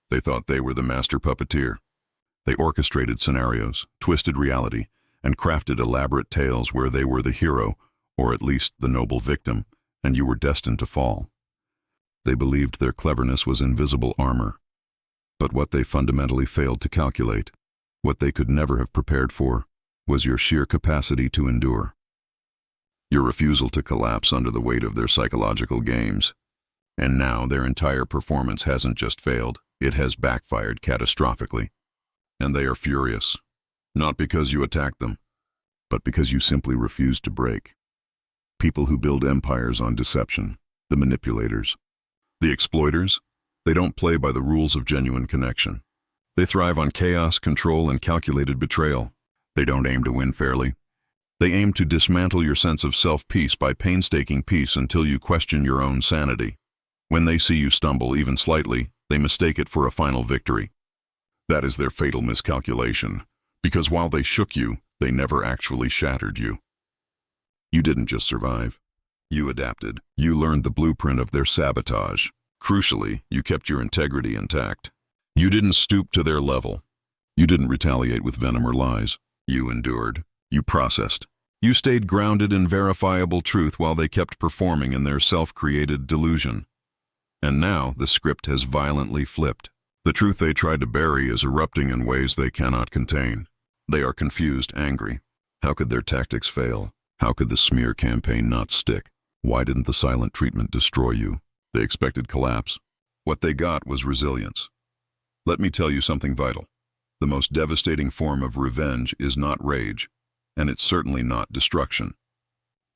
They thought they were the master puppeteer. They orchestrated scenarios, twisted reality, and crafted elaborate tales where they were the hero, or at least the noble victim, and you were destined to fall. They believed their cleverness was invisible armor. But what they fundamentally failed to calculate, what they could never have prepared for, was your sheer capacity to endure. Your refusal to collapse under the weight of their psychological games. And now their entire performance hasn't just failed, it has backfired catastrophically. And they are furious, not because you attacked them, but because you simply refused to break. People who build empires on deception, the manipulators. The exploiters, they don't play by the rules of genuine connection. They thrive on chaos, control, and calculated betrayal. They don't aim to win fairly. They aim to dismantle your sense of self-peace by painstaking peace until you question your own sanity. When they see you stumble even slightly, they mistake it for a final victory. That is their fatal miscalculation, because while they shook you, they never actually shattered you. You didn't just survive. You adapted. You learned the blueprint of their sabotage. Crucially, you kept your integrity intact. You didn't stoop to their level. You didn't retaliate with venom or lies. You endured. You processed. You stayed grounded in verifiable truth while they kept performing in their self-created delusion. And now the script has violently flipped. The truth they tried to bury is erupting in ways they cannot contain. They are confused, angry. How could their tactics fail? How could the smear campaign not stick? Why didn't the silent treatment destroy you? They expected collapse. What they got was resilience. Let me tell you something vital. The most devastating form of revenge is not rage, and it's certainly not destruction.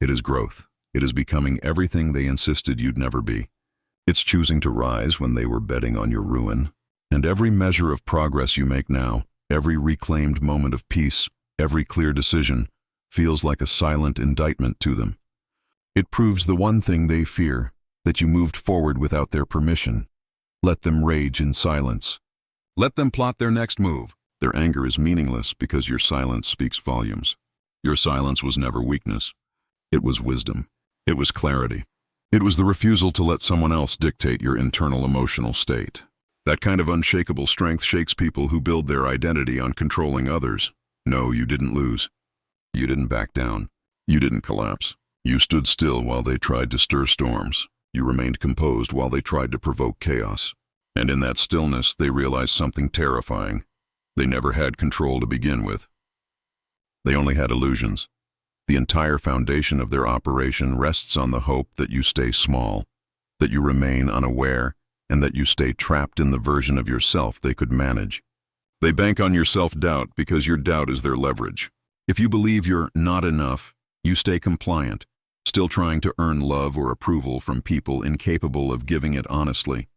It is growth. It is becoming everything they insisted you'd never be. It's choosing to rise when they were betting on your ruin. And every measure of progress you make now, every reclaimed moment of peace, every clear decision, feels like a silent indictment to them. It proves the one thing they fear, that you moved forward without their permission. Let them rage in silence. Let them plot their next move. Their anger is meaningless because your silence speaks volumes. Your silence was never weakness. It was wisdom. It was clarity. It was the refusal to let someone else dictate your internal emotional state. That kind of unshakable strength shakes people who build their identity on controlling others. No, you didn't lose. You didn't back down. You didn't collapse. You stood still while they tried to stir storms. You remained composed while they tried to provoke chaos. And in that stillness, they realized something terrifying. They never had control to begin with. They only had illusions. The entire foundation of their operation rests on the hope that you stay small, that you remain unaware, and that you stay trapped in the version of yourself they could manage. They bank on your self-doubt because your doubt is their leverage. If you believe you're not enough, you stay compliant, still trying to earn love or approval from people incapable of giving it honestly.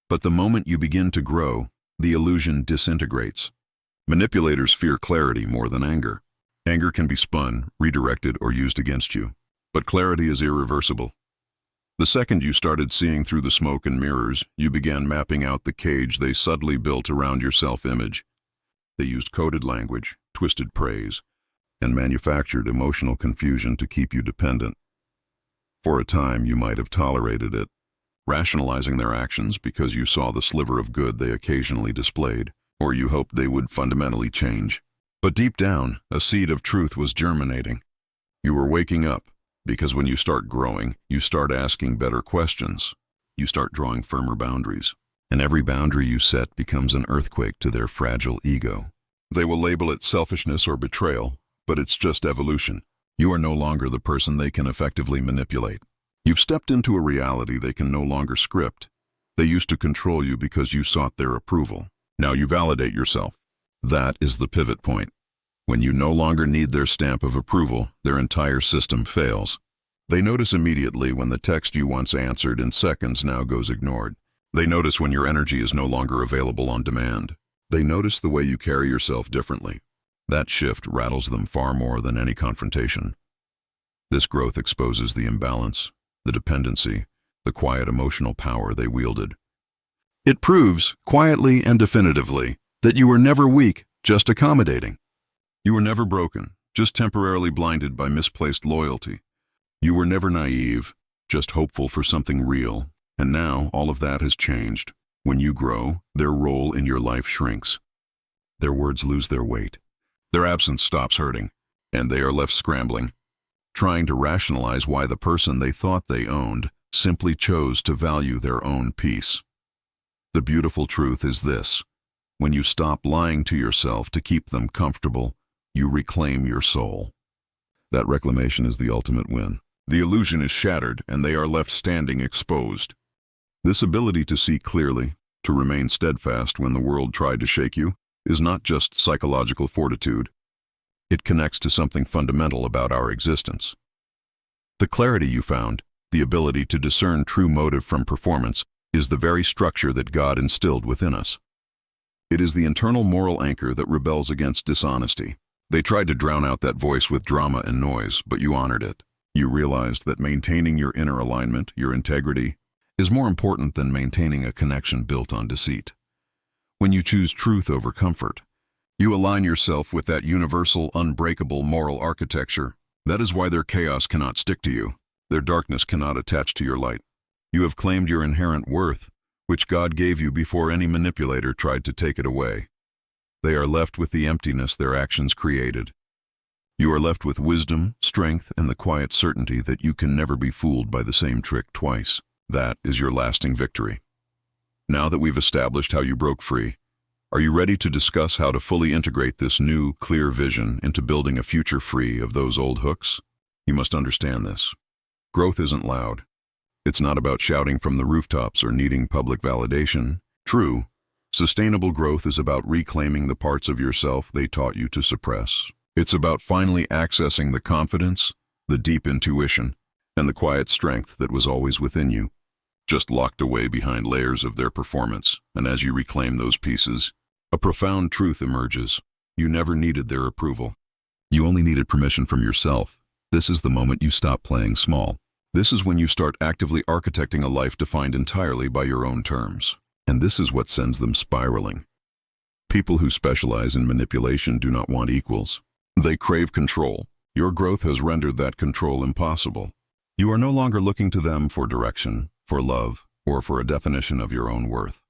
But the moment you begin to grow, the illusion disintegrates. Manipulators fear clarity more than anger. Anger can be spun, redirected, or used against you. But clarity is irreversible. The second you started seeing through the smoke and mirrors, you began mapping out the cage they subtly built around your self-image. They used coded language, twisted praise, and manufactured emotional confusion to keep you dependent. For a time, you might have tolerated it, rationalizing their actions because you saw the sliver of good they occasionally displayed, or you hoped they would fundamentally change. But deep down, a seed of truth was germinating. You were waking up, because when you start growing, you start asking better questions. You start drawing firmer boundaries, and every boundary you set becomes an earthquake to their fragile ego. They will label it selfishness or betrayal, but it's just evolution. You are no longer the person they can effectively manipulate. You've stepped into a reality they can no longer script. They used to control you because you sought their approval. Now you validate yourself. That is the pivot point. When you no longer need their stamp of approval, their entire system fails. They notice immediately when the text you once answered in seconds now goes ignored. They notice when your energy is no longer available on demand. They notice the way you carry yourself differently. That shift rattles them far more than any confrontation. This growth exposes the imbalance, the dependency, the quiet emotional power they wielded. It proves, quietly and definitively, that you were never weak, just accommodating. You were never broken, just temporarily blinded by misplaced loyalty. You were never naive, just hopeful for something real. And now all of that has changed. When you grow, their role in your life shrinks. Their words lose their weight. Their absence stops hurting, and they are left scrambling, trying to rationalize why the person they thought they owned simply chose to value their own peace. The beautiful truth is this: when you stop lying to yourself to keep them comfortable, you reclaim your soul. That reclamation is the ultimate win. The illusion is shattered, and they are left standing exposed. This ability to see clearly, to remain steadfast when the world tried to shake you, is not just psychological fortitude. It connects to something fundamental about our existence. The clarity you found, the ability to discern true motive from performance, is the very structure that God instilled within us. It is the internal moral anchor that rebels against dishonesty. They tried to drown out that voice with drama and noise, but you honored it. You realized that maintaining your inner alignment, your integrity, is more important than maintaining a connection built on deceit. When you choose truth over comfort, you align yourself with that universal, unbreakable moral architecture. That is why their chaos cannot stick to you. Their darkness cannot attach to your light. You have claimed your inherent worth, which God gave you before any manipulator tried to take it away. They are left with the emptiness their actions created. You are left with wisdom, strength, and the quiet certainty that you can never be fooled by the same trick twice. That is your lasting victory. Now that we've established how you broke free, are you ready to discuss how to fully integrate this new, clear vision into building a future free of those old hooks? You must understand this. Growth isn't loud. It's not about shouting from the rooftops or needing public validation. True, sustainable growth is about reclaiming the parts of yourself they taught you to suppress. It's about finally accessing the confidence, the deep intuition, and the quiet strength that was always within you, just locked away behind layers of their performance. And as you reclaim those pieces, a profound truth emerges. You never needed their approval. You only needed permission from yourself. This is the moment you stop playing small. This is when you start actively architecting a life defined entirely by your own terms. And this is what sends them spiraling. People who specialize in manipulation do not want equals. They crave control. Your growth has rendered that control impossible. You are no longer looking to them for direction, for love, or for a definition of your own worth.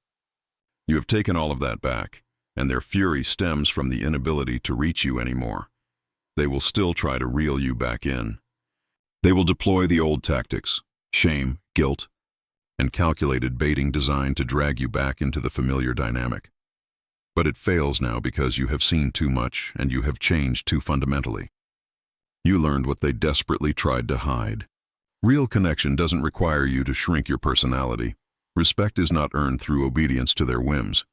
You have taken all of that back, and their fury stems from the inability to reach you anymore. They will still try to reel you back in. They will deploy the old tactics, shame, guilt, and calculated baiting designed to drag you back into the familiar dynamic. But it fails now because you have seen too much and you have changed too fundamentally. You learned what they desperately tried to hide. Real connection doesn't require you to shrink your personality. Respect is not earned through obedience to their whims.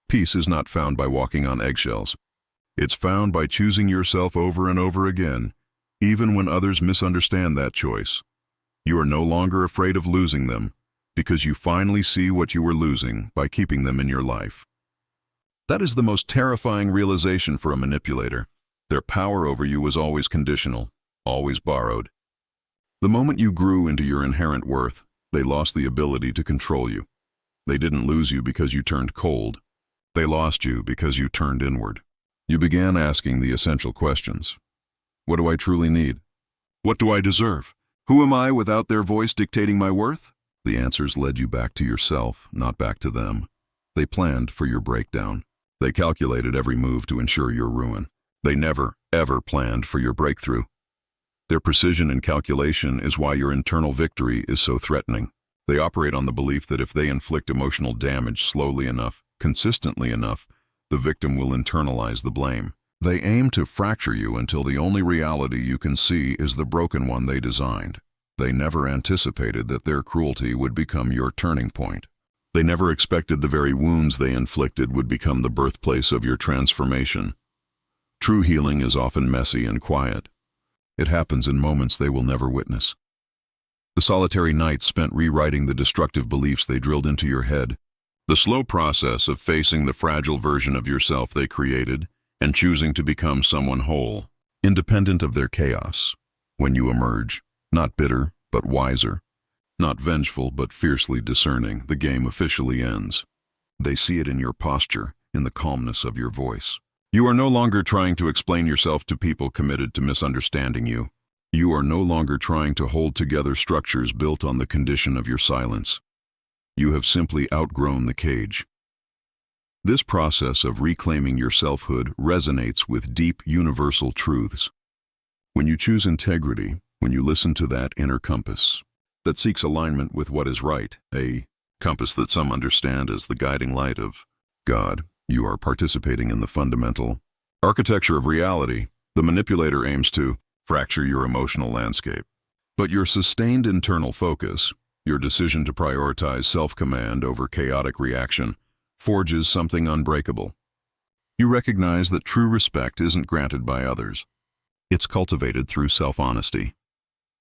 Peace is not found by walking on eggshells. It's found by choosing yourself over and over again, even when others misunderstand that choice. You are no longer afraid of losing them, because you finally see what you were losing by keeping them in your life. That is the most terrifying realization for a manipulator. Their power over you was always conditional, always borrowed. The moment you grew into your inherent worth, they lost the ability to control you. They didn't lose you because you turned cold. They lost you because you turned inward. You began asking the essential questions. What do I truly need? What do I deserve? Who am I without their voice dictating my worth? The answers led you back to yourself, not back to them. They planned for your breakdown. They calculated every move to ensure your ruin. They never, ever planned for your breakthrough. Their precision and calculation is why your internal victory is so threatening. They operate on the belief that if they inflict emotional damage slowly enough, consistently enough, the victim will internalize the blame. They aim to fracture you until the only reality you can see is the broken one they designed. They never anticipated that their cruelty would become your turning point. They never expected the very wounds they inflicted would become the birthplace of your transformation. True healing is often messy and quiet. It happens in moments they will never witness. The solitary nights spent rewriting the destructive beliefs they drilled into your head. The slow process of facing the fragile version of yourself they created and choosing to become someone whole, independent of their chaos. When you emerge, not bitter, but wiser, not vengeful, but fiercely discerning, the game officially ends. They see it in your posture, in the calmness of your voice. You are no longer trying to explain yourself to people committed to misunderstanding you. You are no longer trying to hold together structures built on the condition of your silence. You have simply outgrown the cage. This process of reclaiming your selfhood resonates with deep universal truths. When you choose integrity, when you listen to that inner compass that seeks alignment with what is right, a compass that some understand as the guiding light of God, you are participating in the fundamental architecture of reality. The manipulator aims to fracture your emotional landscape. But your sustained internal focus, your decision to prioritize self-command over chaotic reaction, forges something unbreakable. You recognize that true respect isn't granted by others. It's cultivated through self-honesty.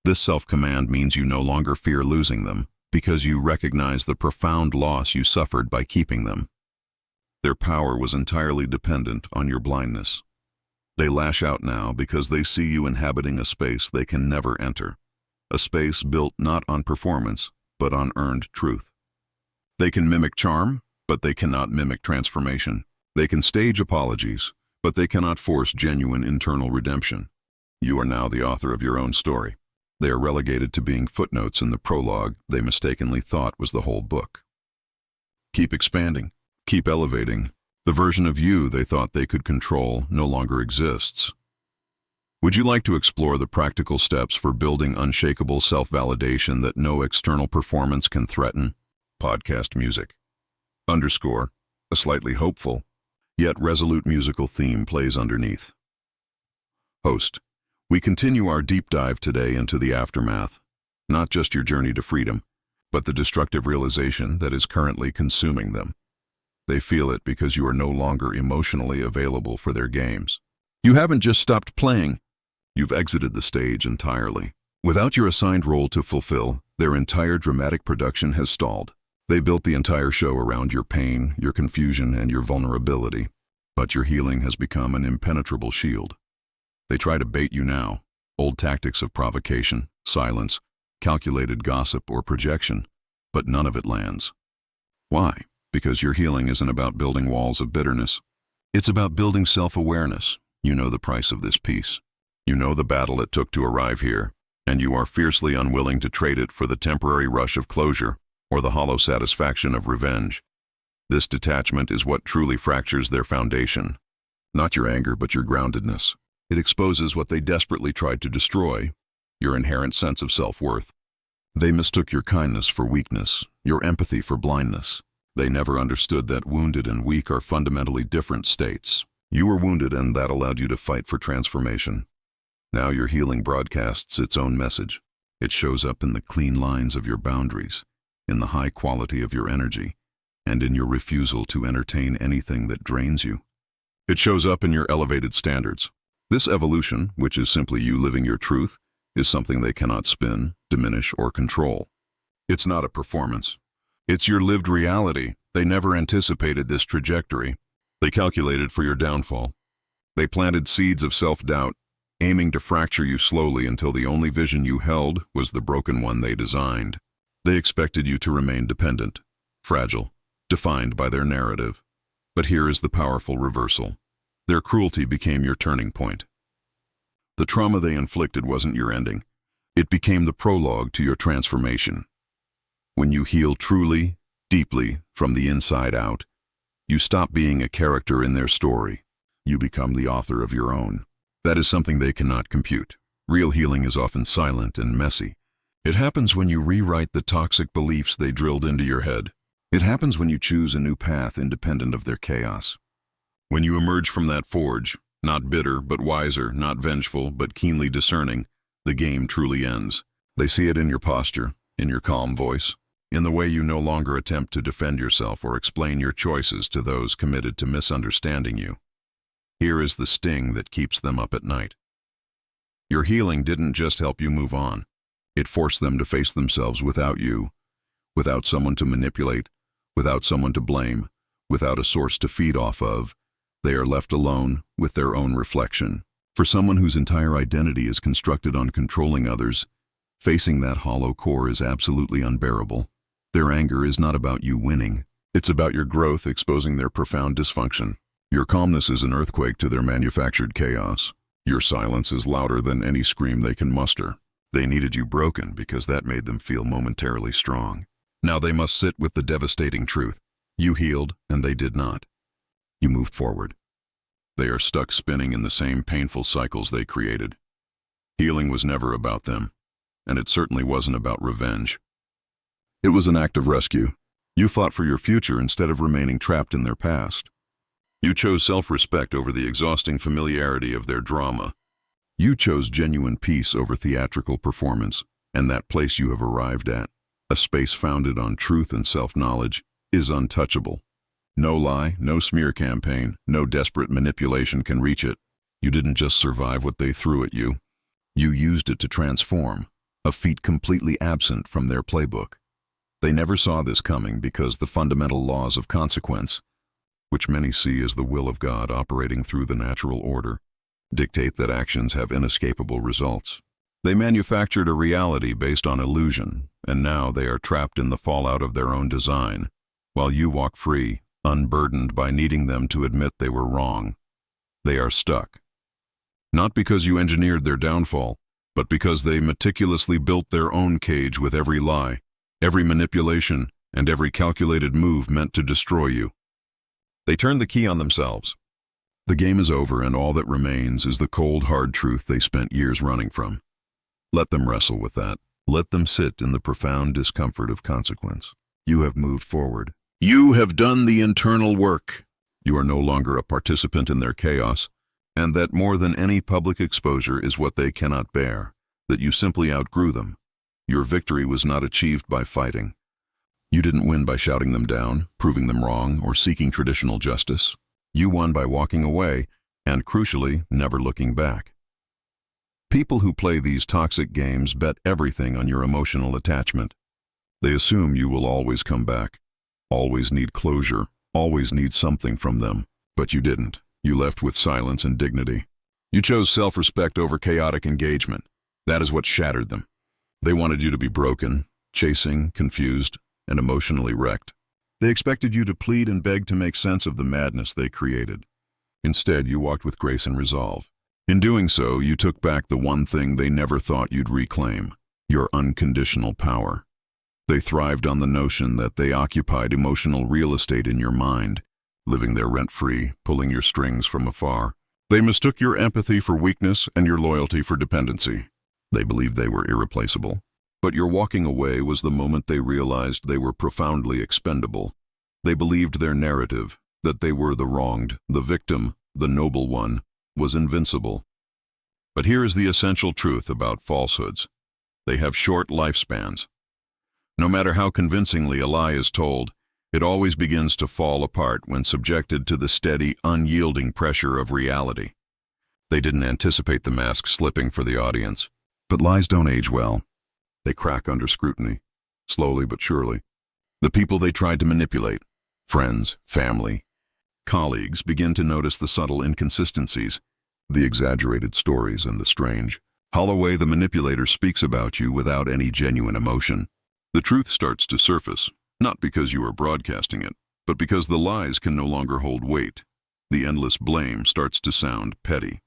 This self-command means you no longer fear losing them, because you recognize the profound loss you suffered by keeping them. Their power was entirely dependent on your blindness. They lash out now because they see you inhabiting a space they can never enter, a space built not on performance, but on earned truth. They can mimic charm, but they cannot mimic transformation. They can stage apologies, but they cannot force genuine internal redemption. You are now the author of your own story. They are relegated to being footnotes in the prologue they mistakenly thought was the whole book. Keep expanding. Keep elevating. The version of you they thought they could control no longer exists. Would you like to explore the practical steps for building unshakable self-validation that no external performance can threaten? Podcast music. Underscore, a slightly hopeful, yet resolute musical theme plays underneath. Host. We continue our deep dive today into the aftermath, not just your journey to freedom, but the destructive realization that is currently consuming them. They feel it because you are no longer emotionally available for their games. You haven't just stopped playing, you've exited the stage entirely. Without your assigned role to fulfill, their entire dramatic production has stalled. They built the entire show around your pain, your confusion, and your vulnerability, but your healing has become an impenetrable shield. They try to bait you now, old tactics of provocation, silence, calculated gossip, or projection, but none of it lands. Why? Because your healing isn't about building walls of bitterness. It's about building self-awareness. You know the price of this peace. You know the battle it took to arrive here, and you are fiercely unwilling to trade it for the temporary rush of closure or the hollow satisfaction of revenge. This detachment is what truly fractures their foundation. Not your anger, but your groundedness. It exposes what they desperately tried to destroy, your inherent sense of self-worth. They mistook your kindness for weakness, your empathy for blindness. They never understood that wounded and weak are fundamentally different states. You were wounded, and that allowed you to fight for transformation. Now your healing broadcasts its own message. It shows up in the clean lines of your boundaries, in the high quality of your energy, and in your refusal to entertain anything that drains you. It shows up in your elevated standards. This evolution, which is simply you living your truth, is something they cannot spin, diminish, or control. It's not a performance. It's your lived reality. They never anticipated this trajectory. They calculated for your downfall. They planted seeds of self-doubt, aiming to fracture you slowly until the only vision you held was the broken one they designed. They expected you to remain dependent, fragile, defined by their narrative. But here is the powerful reversal. Their cruelty became your turning point. The trauma they inflicted wasn't your ending. It became the prologue to your transformation. When you heal truly, deeply, from the inside out, you stop being a character in their story. You become the author of your own. That is something they cannot compute. Real healing is often silent and messy. It happens when you rewrite the toxic beliefs they drilled into your head. It happens when you choose a new path independent of their chaos. When you emerge from that forge, not bitter but wiser, not vengeful but keenly discerning, the game truly ends. They see it in your posture, in your calm voice, in the way you no longer attempt to defend yourself or explain your choices to those committed to misunderstanding you. Here is the sting that keeps them up at night. Your healing didn't just help you move on. It forced them to face themselves without you, without someone to manipulate, without someone to blame, without a source to feed off of. They are left alone with their own reflection. For someone whose entire identity is constructed on controlling others, facing that hollow core is absolutely unbearable. Their anger is not about you winning. It's about your growth exposing their profound dysfunction. Your calmness is an earthquake to their manufactured chaos. Your silence is louder than any scream they can muster. They needed you broken because that made them feel momentarily strong. Now they must sit with the devastating truth. You healed, and they did not. You moved forward. They are stuck spinning in the same painful cycles they created. Healing was never about them, and it certainly wasn't about revenge. It was an act of rescue. You fought for your future instead of remaining trapped in their past. You chose self-respect over the exhausting familiarity of their drama. You chose genuine peace over theatrical performance, and that place you have arrived at, a space founded on truth and self-knowledge, is untouchable. No lie, no smear campaign, no desperate manipulation can reach it. You didn't just survive what they threw at you. You used it to transform, a feat completely absent from their playbook. They never saw this coming because the fundamental laws of consequence, which many see as the will of God operating through the natural order, dictate that actions have inescapable results. They manufactured a reality based on illusion, and now they are trapped in the fallout of their own design, while you walk free, unburdened by needing them to admit they were wrong. They are stuck. Not because you engineered their downfall, but because they meticulously built their own cage with every lie, every manipulation, and every calculated move meant to destroy you. They turned the key on themselves. The game is over, and all that remains is the cold, hard truth they spent years running from. Let them wrestle with that. Let them sit in the profound discomfort of consequence. You have moved forward. You have done the internal work. You are no longer a participant in their chaos, and that more than any public exposure is what they cannot bear, that you simply outgrew them. Your victory was not achieved by fighting. You didn't win by shouting them down, proving them wrong, or seeking traditional justice. You won by walking away, and crucially, never looking back. People who play these toxic games bet everything on your emotional attachment. They assume you will always come back, always need closure, always need something from them, but you didn't. You left with silence and dignity. You chose self-respect over chaotic engagement. That is what shattered them. They wanted you to be broken, chasing, confused, and emotionally wrecked. They expected you to plead and beg to make sense of the madness they created. Instead, you walked with grace and resolve. In doing so, you took back the one thing they never thought you'd reclaim, your unconditional power. They thrived on the notion that they occupied emotional real estate in your mind, living there rent-free, pulling your strings from afar. They mistook your empathy for weakness and your loyalty for dependency. They believed they were irreplaceable. But your walking away was the moment they realized they were profoundly expendable. They believed their narrative, that they were the wronged, the victim, the noble one, was invincible. But here is the essential truth about falsehoods. They have short lifespans. No matter how convincingly a lie is told, it always begins to fall apart when subjected to the steady, unyielding pressure of reality. They didn't anticipate the mask slipping for the audience. But lies don't age well. They crack under scrutiny, slowly but surely. The people they tried to manipulate, friends, family, colleagues, begin to notice the subtle inconsistencies, the exaggerated stories, and the strange, hollow way the manipulator speaks about you without any genuine emotion. The truth starts to surface, not because you are broadcasting it, but because the lies can no longer hold weight. The endless blame starts to sound petty.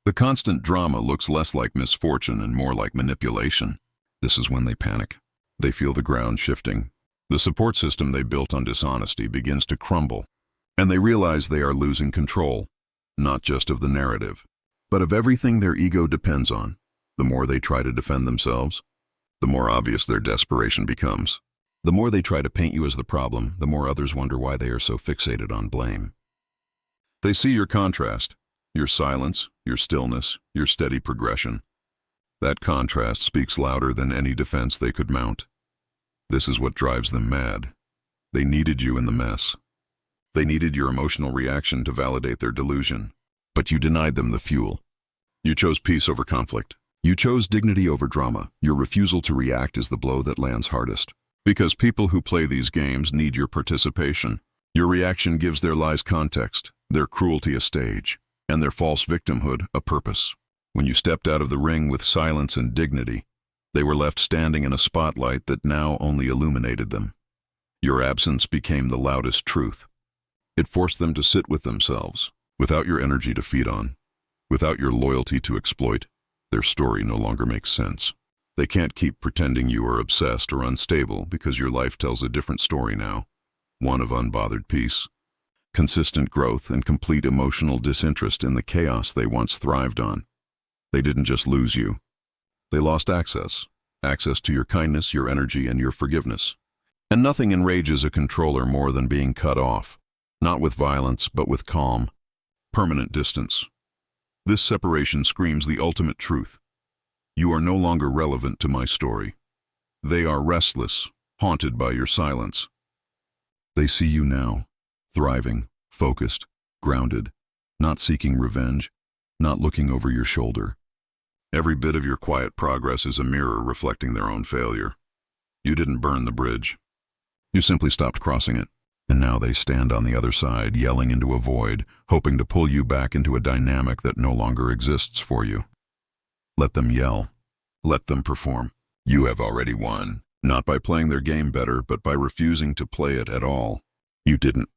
The constant drama looks less like misfortune and more like manipulation. This is when they panic. They feel the ground shifting. The support system they built on dishonesty begins to crumble, and they realize they are losing control, not just of the narrative, but of everything their ego depends on. The more they try to defend themselves, the more obvious their desperation becomes. The more they try to paint you as the problem, the more others wonder why they are so fixated on blame. They see your contrast, your silence, your stillness, your steady progression. That contrast speaks louder than any defense they could mount. This is what drives them mad. They needed you in the mess. They needed your emotional reaction to validate their delusion, but you denied them the fuel. You chose peace over conflict. You chose dignity over drama. Your refusal to react is the blow that lands hardest. Because people who play these games need your participation. Your reaction gives their lies context, their cruelty a stage, and their false victimhood a purpose. When you stepped out of the ring with silence and dignity, they were left standing in a spotlight that now only illuminated them. Your absence became the loudest truth. It forced them to sit with themselves, without your energy to feed on, without your loyalty to exploit. Their story no longer makes sense. They can't keep pretending you are obsessed or unstable because your life tells a different story now, one of unbothered peace, consistent growth, and complete emotional disinterest in the chaos they once thrived on. They didn't just lose you. They lost access to your kindness, your energy, and your forgiveness. And nothing enrages a controller more than being cut off, not with violence, but with calm, permanent distance. This separation screams the ultimate truth. You are no longer relevant to my story. They are restless, haunted by your silence. They see you now, thriving, focused, grounded, not seeking revenge, not looking over your shoulder. Every bit of your quiet progress is a mirror reflecting their own failure. You didn't burn the bridge. You simply stopped crossing it. And now they stand on the other side, yelling into a void, hoping to pull you back into a dynamic that no longer exists for you. Let them yell. Let them perform. You have already won, not by playing their game better, but by refusing to play it at all. You didn't